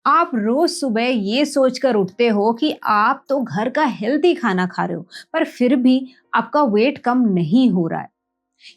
आप रोज सुबह ये सोचकर उठते हो कि आप तो घर का हेल्दी खाना खा रहे हो, पर फिर भी आपका वेट कम नहीं हो रहा है।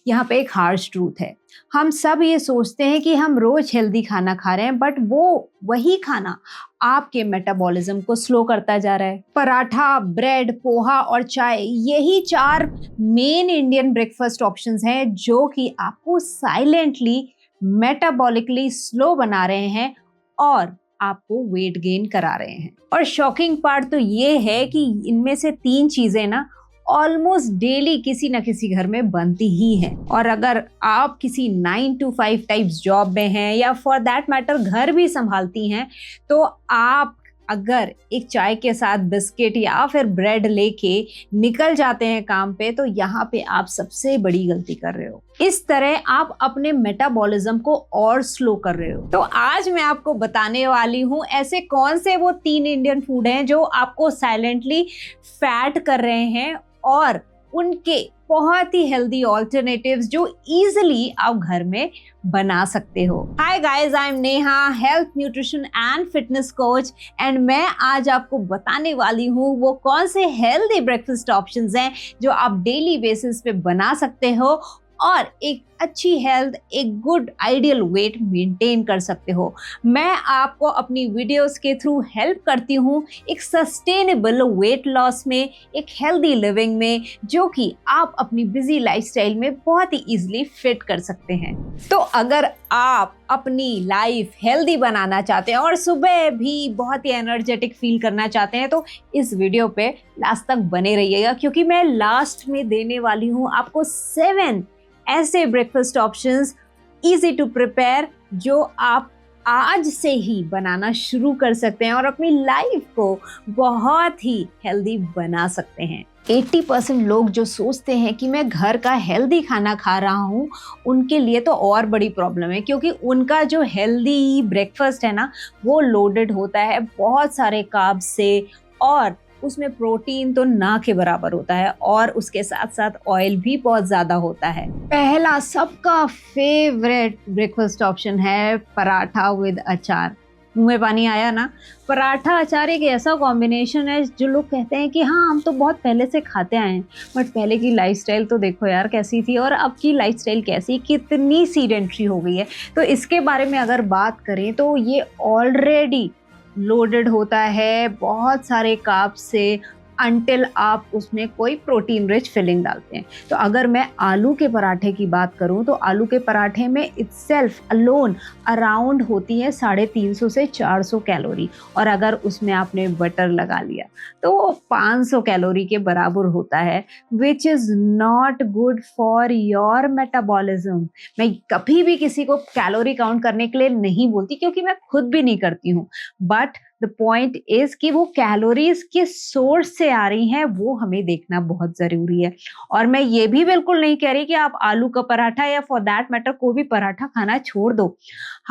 यहाँ पे एक हार्श ट्रूथ है। हम सब ये सोचते हैं कि हम रोज हेल्दी खाना खा रहे हैं, बट वो वही खाना आपके मेटाबॉलिज्म को स्लो करता जा रहा है। पराठा, ब्रेड, पोहा और चाय, यही चार मेन इंडियन ब्रेकफास्ट ऑप्शंस हैं जो कि आपको साइलेंटली मेटाबॉलिकली स्लो बना रहे हैं और आपको वेट गेन करा रहे हैं। और शॉकिंग पार्ट तो ये है कि इनमें से तीन चीजें ना ऑलमोस्ट डेली किसी न किसी घर में बनती ही है। और अगर आप किसी 9 to 5 टाइप्स जॉब में हैं या फॉर दैट मैटर घर भी संभालती हैं, तो आप अगर एक चाय के साथ बिस्किट या फिर ब्रेड लेके निकल जाते हैं काम पे, तो यहाँ पे आप सबसे बड़ी गलती कर रहे हो। इस तरह आप अपने मेटाबॉलिज्म को और स्लो कर रहे हो। तो आज मैं आपको बताने वाली हूँ ऐसे कौन से वो 3 इंडियन फूड हैं जो आपको साइलेंटली फैट कर रहे हैं और उनके बहुत ही हेल्दी ऑल्टरनेटिव्स जो इजीली आप घर में बना सकते हो। Hi guys, I am Neha, health nutrition and fitness coach, and मैं आज आपको बताने वाली हूँ वो कौन से हेल्दी ब्रेकफास्ट ऑप्शंस हैं जो आप डेली बेसिस पे बना सकते हो और एक अच्छी हेल्थ, एक गुड आइडियल वेट मेंटेन कर सकते हो। मैं आपको अपनी वीडियोस के थ्रू हेल्प करती हूँ एक सस्टेनेबल वेट लॉस में, एक हेल्दी लिविंग में, जो कि आप अपनी बिजी लाइफस्टाइल में बहुत ही इजीली फिट कर सकते हैं। तो अगर आप अपनी लाइफ हेल्दी बनाना चाहते हैं और सुबह भी बहुत ही एनर्जेटिक फील करना चाहते हैं, तो इस वीडियो पे लास्ट तक बने रहिएगा, क्योंकि मैं लास्ट में देने वाली हूँ आपको 7 ऐसे breakfast options easy to prepare जो आप आज से ही बनाना शुरू कर सकते हैं और अपनी लाइफ को बहुत ही हेल्दी बना सकते हैं। 80% लोग जो सोचते हैं कि मैं घर का हेल्दी खाना खा रहा हूँ, उनके लिए तो और बड़ी प्रॉब्लम है, क्योंकि उनका जो हेल्दी ब्रेकफास्ट है ना, वो लोडेड होता है बहुत सारे कार्ब्स से, और उसमें प्रोटीन तो ना के बराबर होता है, और उसके साथ साथ ऑयल भी बहुत ज़्यादा होता है। पहला सबका फेवरेट ब्रेकफास्ट ऑप्शन है पराठा विद अचार। मुंह में पानी आया ना? पराठा अचार एक ऐसा कॉम्बिनेशन है जो लोग कहते हैं कि हाँ, हम तो बहुत पहले से खाते आए हैं, बट पहले की लाइफस्टाइल तो देखो यार कैसी थी और अब की लाइफस्टाइल कैसी, कितनी सीडेंट्री हो गई है। तो इसके बारे में अगर बात करें तो ये ऑलरेडी लोडेड होता है बहुत सारे कार्ब्स से, अंटिल आप उसमें कोई प्रोटीन रिच फिलिंग डालते हैं। तो अगर मैं आलू के पराठे की बात करूं, तो आलू के पराठे में इटसेल्फ अलोन अराउंड होती है 350 से 400 कैलोरी, और अगर उसमें आपने बटर लगा लिया तो वो 500 कैलोरी के बराबर होता है, which is not good for your metabolism. मैं कभी भी किसी को कैलोरी काउंट करने के लिए नहीं बोलती, क्योंकि मैं खुद भी नहीं करती हूँ, बट द पॉइंट इज कि वो कैलोरीज किस सोर्स से आ रही हैं वो हमें देखना बहुत जरूरी है। और मैं ये भी बिल्कुल नहीं कह रही कि आप आलू का पराठा या फॉर दैट मैटर कोई भी पराठा खाना छोड़ दो,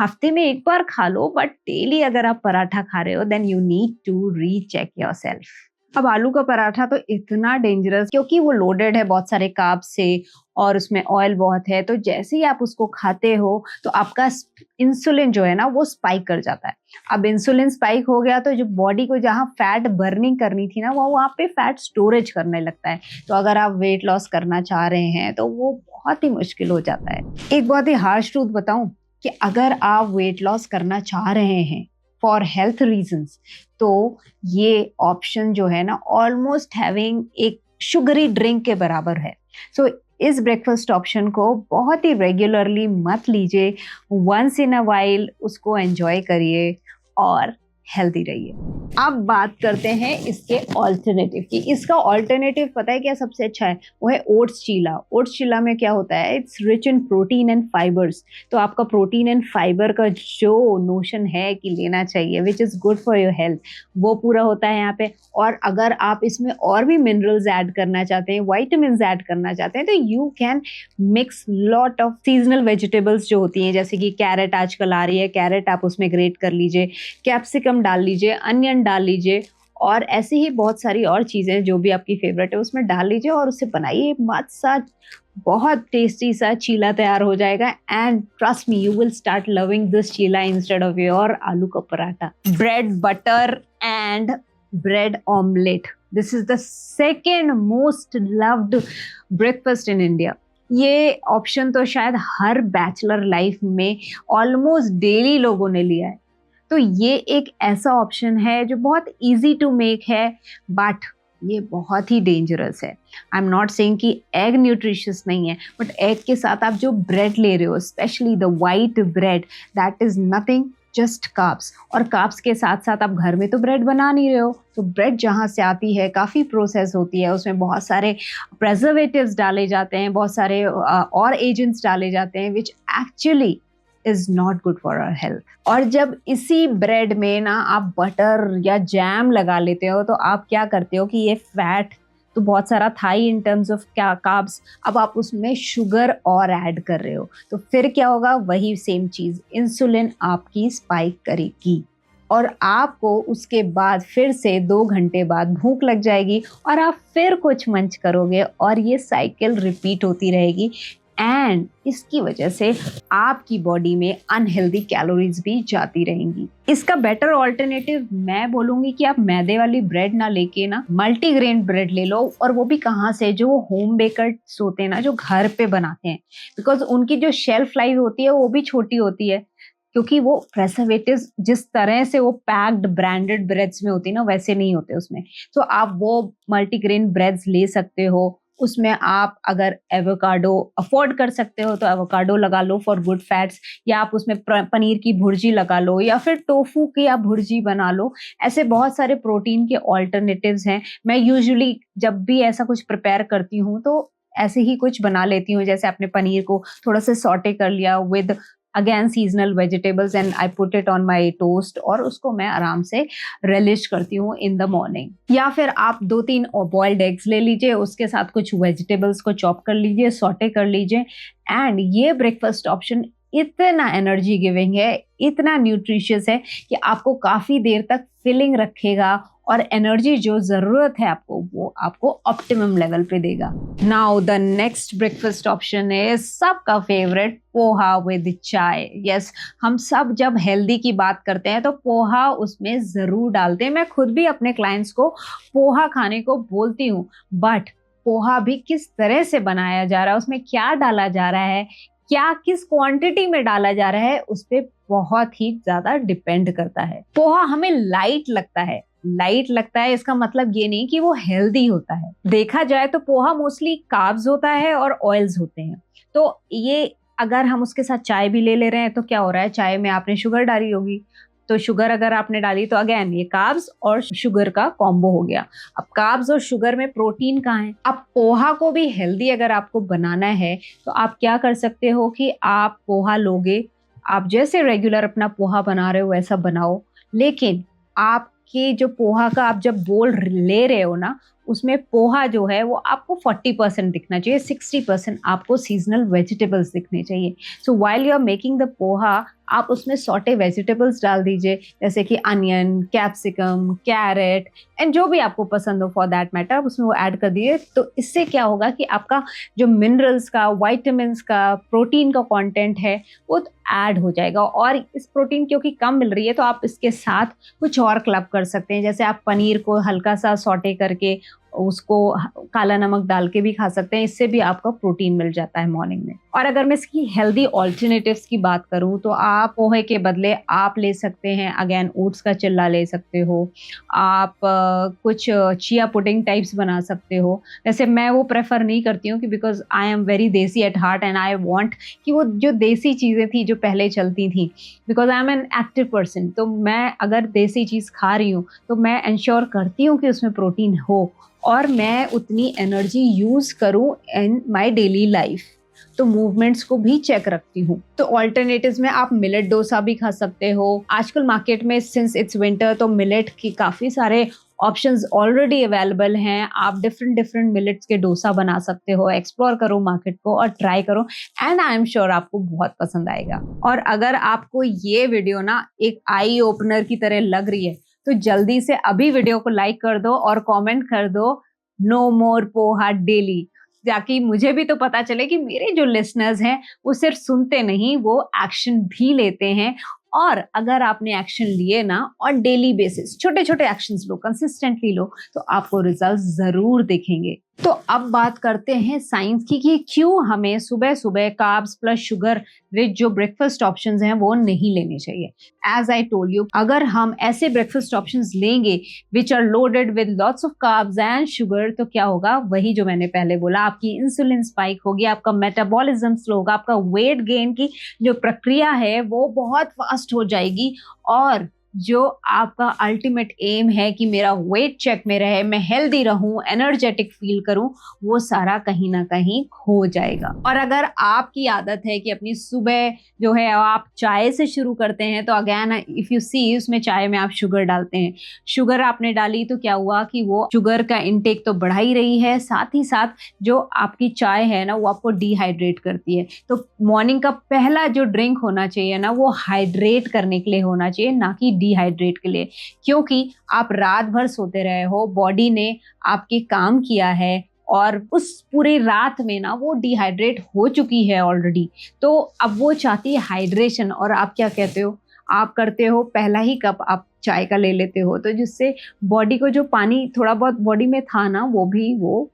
हफ्ते में एक बार खा लो, बट डेली अगर आप पराठा खा रहे हो then you need to recheck yourself. अब आलू का पराठा तो इतना डेंजरस, क्योंकि वो लोडेड है बहुत सारे कार्ब्स से और उसमें ऑयल बहुत है, तो जैसे ही आप उसको खाते हो तो आपका इंसुलिन जो है ना वो स्पाइक कर जाता है। अब इंसुलिन स्पाइक हो गया तो जो बॉडी को जहाँ फैट बर्निंग करनी थी ना, वो वहाँ पे फैट स्टोरेज करने लगता है। तो अगर आप वेट लॉस करना चाह रहे हैं तो वो बहुत ही मुश्किल हो जाता है। एक बहुत ही हार्श ट्रूथ बताऊं कि अगर आप वेट लॉस करना चाह रहे हैं फॉर हेल्थ रीजंस, तो ये ऑप्शन जो है ना ऑलमोस्ट हैविंग एक शुगरी ड्रिंक के बराबर है। सो इस ब्रेकफास्ट ऑप्शन को बहुत ही रेगुलरली मत लीजिए, वंस इन अ वाइल उसको एंजॉय करिए और हेल्दी रहिए। अब बात करते हैं इसके ऑल्टरनेटिव की। इसका ऑल्टरनेटिव पता है क्या सबसे अच्छा है? वो है ओट्स चीला। ओट्स चीला में क्या होता है? It's rich in protein and fibres. तो आपका प्रोटीन एंड फाइबर का जो नोशन है कि लेना चाहिए, which is good for your health, वो पूरा होता है यहाँ पे। और अगर आप इसमें और भी मिनरल्स ऐड करना चाहते हैं, वाइटामिन ऐड करना चाहते हैं, तो you can mix lot of seasonal vegetables जो होती हैं, जैसे कि कैरेट आजकल आ रही है, कैरेट आप उसमें ग्रेट कर लीजिए, कैप्सिकम डाल लीजिए, अनियन डाल लीजिए, और ऐसे ही बहुत सारी और चीज़ें जो भी आपकी फेवरेट है उसमें डाल लीजिए और उसे बनाइए, मस्त सा बहुत टेस्टी सा चीला तैयार हो जाएगा। And trust me, you will start loving this cheela instead of your aloo का paratha. Bread butter and bread omelette, this is the second most loved breakfast in India. ये ऑप्शन तो शायद हर बैचलर लाइफ में ऑलमोस्ट डेली लोगों ने लिया है। तो ये एक ऐसा ऑप्शन है जो बहुत इजी टू मेक है, बट ये बहुत ही डेंजरस है। आई एम नॉट सेइंग कि एग न्यूट्रिशियस नहीं है, बट एग के साथ आप जो ब्रेड ले रहे हो, specially the white bread, that is nothing just carbs. और कार्ब्स के साथ साथ आप घर में तो ब्रेड बना नहीं रहे हो, तो ब्रेड जहाँ से आती है काफ़ी प्रोसेस होती है, उसमें बहुत सारे प्रेजर्वेटिव्स डाले जाते हैं, बहुत सारे और एजेंट्स डाले जाते हैं, which actually is not good for our health. और जब इसी ब्रेड में ना आप बटर या जैम लगा लेते हो, तो आप क्या करते हो कि ये फैट तो बहुत सारा था ही इन टर्म्स ऑफ कार्ब्स, अब आप उसमें शुगर और ऐड कर रहे हो, तो फिर क्या होगा, वही सेम चीज़, इंसुलिन आपकी स्पाइक करेगी और आपको उसके बाद फिर से 2 घंटे बाद भूख लग जाएगी और आप फिर कुछ मंच करोगे और ये साइकिल रिपीट होती रहेगी। एंड इसकी वजह से आपकी बॉडी में अनहेल्दी कैलोरीज भी जाती रहेंगी। इसका बेटर ऑल्टरनेटिव मैं बोलूंगी कि आप मैदे वाली ब्रेड ना लेके ना मल्टीग्रेन ब्रेड ले लो, और वो भी कहाँ से, जो होम बेकर्स होते हैं ना, जो घर पे बनाते हैं, बिकॉज उनकी जो शेल्फ लाइफ होती है वो भी छोटी होती है, क्योंकि वो प्रेजर्वेटिव्स जिस तरह से वो पैक्ड ब्रांडेड ब्रेड्स में होती है ना, वैसे नहीं होते उसमें। तो आप वो मल्टीग्रेन ब्रेड्स ले सकते हो, उसमें आप अगर एवोकाडो अफोर्ड कर सकते हो तो एवोकाडो लगा लो फॉर गुड फैट्स, या आप उसमें पनीर की भुर्जी लगा लो, या फिर टोफू की आप भुर्जी बना लो। ऐसे बहुत सारे प्रोटीन के ऑल्टरनेटिव्स हैं। मैं यूजुअली जब भी ऐसा कुछ प्रिपेयर करती हूँ तो ऐसे ही कुछ बना लेती हूँ, जैसे अपने पनीर को थोड़ा सा सॉटे कर लिया with again seasonal vegetables and I put it on my toast, और उसको मैं आराम से रिलिश करती हूँ इन द मॉर्निंग। या फिर आप 2-3 बॉइल्ड एग्स ले लीजिए, उसके साथ कुछ वेजिटेबल्स को चॉप कर लीजिए, सॉटे कर लीजिए, एंड ये ब्रेकफास्ट ऑप्शन इतना एनर्जी गिविंग है, इतना न्यूट्रिशियस है कि आपको काफ़ी देर तक फिलिंग रखेगा और एनर्जी जो ज़रूरत है आपको, वो आपको ऑप्टिमम लेवल पे देगा। Now the next breakfast option है सबका फेवरेट, पोहा विद चाय। यस, हम सब जब हेल्दी की बात करते हैं तो पोहा उसमें ज़रूर डालते हैं। मैं खुद भी अपने क्लाइंट्स को पोहा खाने को बोलती हूँ, बट पोहा भी किस तरह से बनाया जा रहा है, उसमें क्या डाला जा रहा है, क्या किस क्वांटिटी में डाला जा रहा है, उस पर बहुत ही ज्यादा डिपेंड करता है। पोहा हमें लाइट लगता है, इसका मतलब ये नहीं कि वो हेल्दी होता है। देखा जाए तो पोहा मोस्टली कार्ब्स होता है और ऑयल्स होते हैं। तो ये अगर हम उसके साथ चाय भी ले रहे हैं तो क्या हो रहा है, चाय में आपने शुगर डाली होगी, तो शुगर अगर आपने डाली तो अगेन ये कार्ब्स और शुगर का कॉम्बो हो गया। अब कार्ब्स और शुगर में प्रोटीन कहाँ है। अब पोहा को भी हेल्दी अगर आपको बनाना है तो आप क्या कर सकते हो कि आप पोहा लोगे, आप जैसे रेगुलर अपना पोहा बना रहे हो वैसा बनाओ, लेकिन आपके जो पोहा का आप जब बोल ले रहे हो ना, उसमें पोहा जो है वो आपको 40% दिखना चाहिए, 60% आपको सीजनल वेजिटेबल्स दिखने चाहिए। So while you are making the poha, आप उसमें सॉटे वेजिटेबल्स डाल दीजिए, जैसे कि अनियन, कैप्सिकम, कैरेट एंड जो भी आपको पसंद हो फॉर दैट मैटर, आप उसमें वो ऐड कर दीजिए। तो इससे क्या होगा कि आपका जो मिनरल्स का, वाइटामिन्स का, प्रोटीन का कंटेंट है वो ऐड हो जाएगा। और इस प्रोटीन क्योंकि कम मिल रही है तो आप इसके साथ कुछ और क्लब कर सकते हैं, जैसे आप पनीर को हल्का सा सॉटे करके उसको काला नमक डाल के भी खा सकते हैं, इससे भी आपका प्रोटीन मिल जाता है मॉर्निंग में। और अगर मैं इसकी हेल्दी ऑल्टरनेटिव्स की बात करूं तो आप पोहे के बदले आप ले सकते हैं अगेन ओट्स का चिल्ला ले सकते हो, आप कुछ चिया पुडिंग टाइप्स बना सकते हो। वैसे मैं वो प्रेफर नहीं करती हूँ कि बिकॉज आई एम वेरी देसी at heart and I want कि वो जो देसी चीज़ें थी जो पहले चलती थी, because I am an active person, तो मैं अगर देसी चीज़ खा रही हूँ तो मैं इंश्योर करती हूँ कि उसमें प्रोटीन हो और मैं उतनी एनर्जी यूज़ करूँ इन माय डेली लाइफ। तो मूवमेंट्स को भी चेक रखती हूँ। तो ऑल्टरनेटिव्स में आप मिलेट डोसा भी खा सकते हो। आजकल मार्केट में सिंस इट्स विंटर तो मिलेट की काफ़ी सारे ऑप्शंस ऑलरेडी अवेलेबल हैं। आप डिफरेंट मिलेट्स के डोसा बना सकते हो। एक्सप्लोर करो मार्केट को और ट्राई करो एंड आई एम श्योर आपको बहुत पसंद आएगा। और अगर आपको ये वीडियो ना एक आई ओपनर की तरह लग रही है तो जल्दी से अभी वीडियो को लाइक कर दो और कमेंट कर दो नो मोर पोहा डेली, ताकि मुझे भी तो पता चले कि मेरे जो लिसनर्स हैं वो सिर्फ सुनते नहीं, वो एक्शन भी लेते हैं। और अगर आपने एक्शन लिए ना और डेली बेसिस छोटे छोटे एक्शंस लो, कंसिस्टेंटली लो, तो आपको रिजल्ट जरूर दिखेंगे। तो अब बात करते हैं साइंस की कि क्यों हमें सुबह सुबह कार्ब्स प्लस शुगर रिच जो ब्रेकफास्ट ऑप्शंस हैं वो नहीं लेने चाहिए। एज आई टोल्ड यू, अगर हम ऐसे ब्रेकफास्ट ऑप्शंस लेंगे which are loaded with lots of carbs and sugar, तो क्या होगा, वही जो मैंने पहले बोला, आपकी इंसुलिन स्पाइक होगी, आपका मेटाबॉलिज्म स्लो होगा, आपका वेट गेन की जो प्रक्रिया है वो बहुत फास्ट हो जाएगी, और जो आपका अल्टीमेट एम है कि मेरा वेट चेक में रहे, मैं हेल्दी रहूं, एनर्जेटिक फील करूं, वो सारा कहीं ना कहीं खो जाएगा। और अगर आपकी आदत है कि अपनी सुबह जो है आप चाय से शुरू करते हैं, तो अगेन इफ यू सी, उसमें चाय में आप शुगर डालते हैं, शुगर आपने डाली तो क्या हुआ कि वो शुगर का इंटेक तो बढ़ा ही रही है, साथ ही साथ जो आपकी चाय है ना वो आपको डिहाइड्रेट करती है। तो मॉर्निंग का पहला जो ड्रिंक होना चाहिए ना, वो हाइड्रेट करने के लिए होना चाहिए, ना कि डिहाइड्रेट के लिए, क्योंकि आप रात भर सोते रहे हो, बॉडी ने आपके काम किया है और उस पूरी रात में ना वो डिहाइड्रेट हो चुकी है ऑलरेडी, तो अब वो चाहती है हाइड्रेशन। और आप क्या कहते हो, आप करते हो पहला ही कप आप चाय का ले लेते हो, तो जिससे बॉडी को जो पानी थोड़ा बहुत बॉडी में था ना, वो भी वो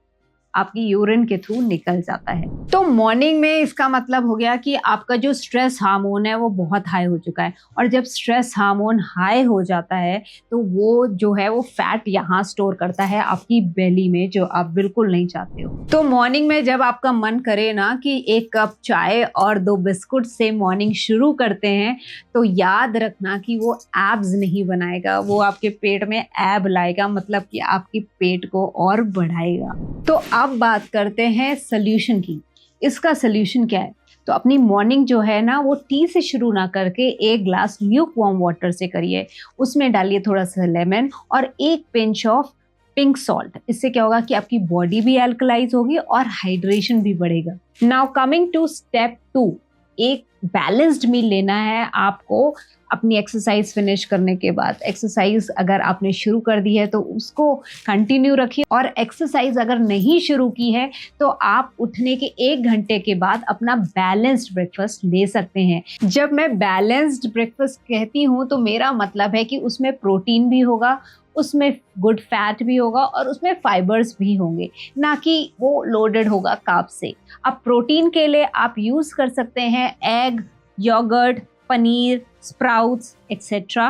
आपकी यूरिन के थ्रू निकल जाता है। तो मॉर्निंग में इसका मतलब हो गया कि आपका जो स्ट्रेस हार्मोन है वो बहुत हाई हो चुका है, और जब स्ट्रेस हार्मोन हाई हो जाता है तो वो जो है वो फैट यहाँ स्टोर करता है आपकी बेली में, जो आप बिल्कुल नहीं चाहते हो। तो मॉर्निंग में जब आपका मन करे ना कि एक कप चाय और 2 बिस्कुट से मॉर्निंग शुरू करते हैं, तो याद रखना कि वो एब्स नहीं बनाएगा, वो आपके पेट में एब लाएगा, मतलब कि आपकी पेट को और बढ़ाएगा। तो अब बात करते हैं सोल्यूशन की। इसका सोल्यूशन क्या है, तो अपनी मॉर्निंग जो है ना वो टी से शुरू ना करके 1 ग्लास ल्यूक वार्म वाटर से करिए, उसमें डालिए थोड़ा सा लेमन और 1 पिंच ऑफ पिंक सॉल्ट। इससे क्या होगा कि आपकी बॉडी भी एल्कलाइज होगी और हाइड्रेशन भी बढ़ेगा। नाउ कमिंग टू स्टेप 2, एक बैलेंस्ड मील लेना है आपको अपनी एक्सरसाइज फिनिश करने के बाद। एक्सरसाइज अगर आपने शुरू कर दी है तो उसको कंटिन्यू रखिए, और एक्सरसाइज अगर नहीं शुरू की है तो आप उठने के 1 घंटे के बाद अपना बैलेंस्ड ब्रेकफास्ट ले सकते हैं। जब मैं बैलेंस्ड ब्रेकफास्ट कहती हूँ तो मेरा मतलब है कि उसमें प्रोटीन भी होगा, उसमें गुड फैट भी होगा और उसमें फाइबर्स भी होंगे, ना कि वो लोडेड होगा कार्ब से। अब प्रोटीन के लिए आप यूज कर सकते हैं egg, yoghurt, paneer, sprouts etcetera.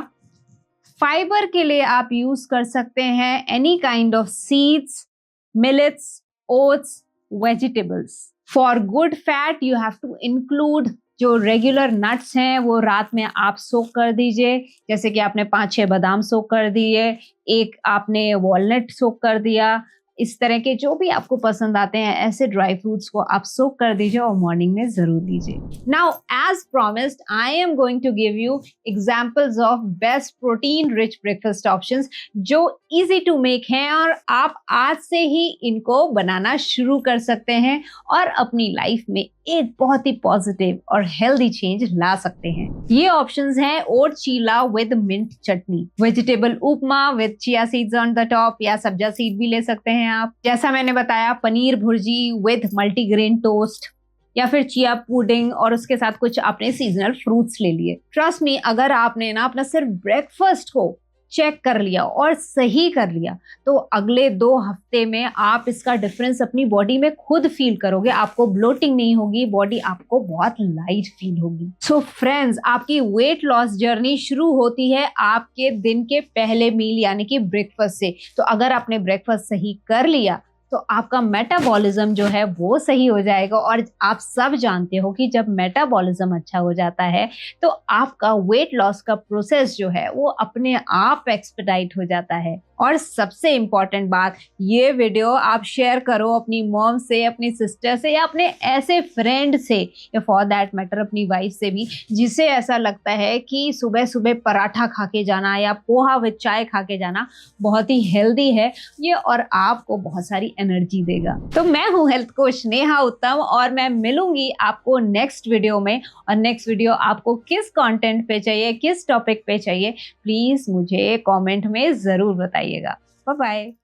Fibre के लिए आप यूज कर सकते हैं any kind of seeds, millets, oats, vegetables. For good fat you have to include जो रेगुलर नट्स हैं वो रात में आप सोक कर दीजिए, जैसे कि आपने 5-6 बादाम सोक कर दिए, एक आपने वॉलनट सोक कर दिया, इस तरह के जो भी आपको पसंद आते हैं ऐसे ड्राई फ्रूट्स को आप सोक कर दीजिए और मॉर्निंग में जरूर दीजिए। Now as promised I am going to give you examples of best protein rich breakfast options जो इजी टू मेक हैं, और आप आज से ही इनको बनाना शुरू कर सकते हैं और अपनी लाइफ में एक बहुत ही पॉजिटिव और हेल्दी चेंज ला सकते हैं। ये ऑप्शंस हैं oat cheela with mint chutney, vegetable upma with chia seeds on the top, या सब्जा सीड भी ले सकते हैं आप, जैसा मैंने बताया paneer bhurji with multigrain toast, या फिर चिया पुडिंग और उसके साथ कुछ आपने सीजनल फ्रूट्स ले लिए। ट्रस्ट मी, अगर आपने ना अपना सिर्फ ब्रेकफास्ट को चेक कर लिया और सही कर लिया तो अगले 2 हफ्ते में आप इसका डिफरेंस अपनी बॉडी में खुद फील करोगे। आपको ब्लोटिंग नहीं होगी, बॉडी आपको बहुत लाइट फील होगी। सो फ्रेंड्स, आपकी वेट लॉस जर्नी शुरू होती है आपके दिन के पहले मील यानी कि ब्रेकफास्ट से। तो अगर आपने ब्रेकफास्ट सही कर लिया तो आपका मेटाबॉलिज्म जो है वो सही हो जाएगा, और आप सब जानते हो कि जब मेटाबॉलिज्म अच्छा हो जाता है तो आपका वेट लॉस का प्रोसेस जो है वो अपने आप एक्सपेडाइट हो जाता है, और सबसे इम्पॉर्टेंट बात, ये वीडियो आप शेयर करो अपनी मॉम से, अपनी सिस्टर से, या अपने ऐसे फ्रेंड से, या फॉर दैट मैटर अपनी वाइफ से भी, जिसे ऐसा लगता है कि सुबह सुबह पराठा खा के जाना या पोहा विद चाय खा के जाना बहुत ही हेल्दी है ये, और आपको बहुत सारी एनर्जी देगा। तो मैं हूँ हेल्थ कोच नेहा उत्तम, और मैं मिलूंगी आपको नेक्स्ट वीडियो में। और नेक्स्ट वीडियो आपको किस कंटेंट पे चाहिए, किस टॉपिक पे चाहिए, प्लीज मुझे कमेंट में जरूर बताइएगा। Bye bye.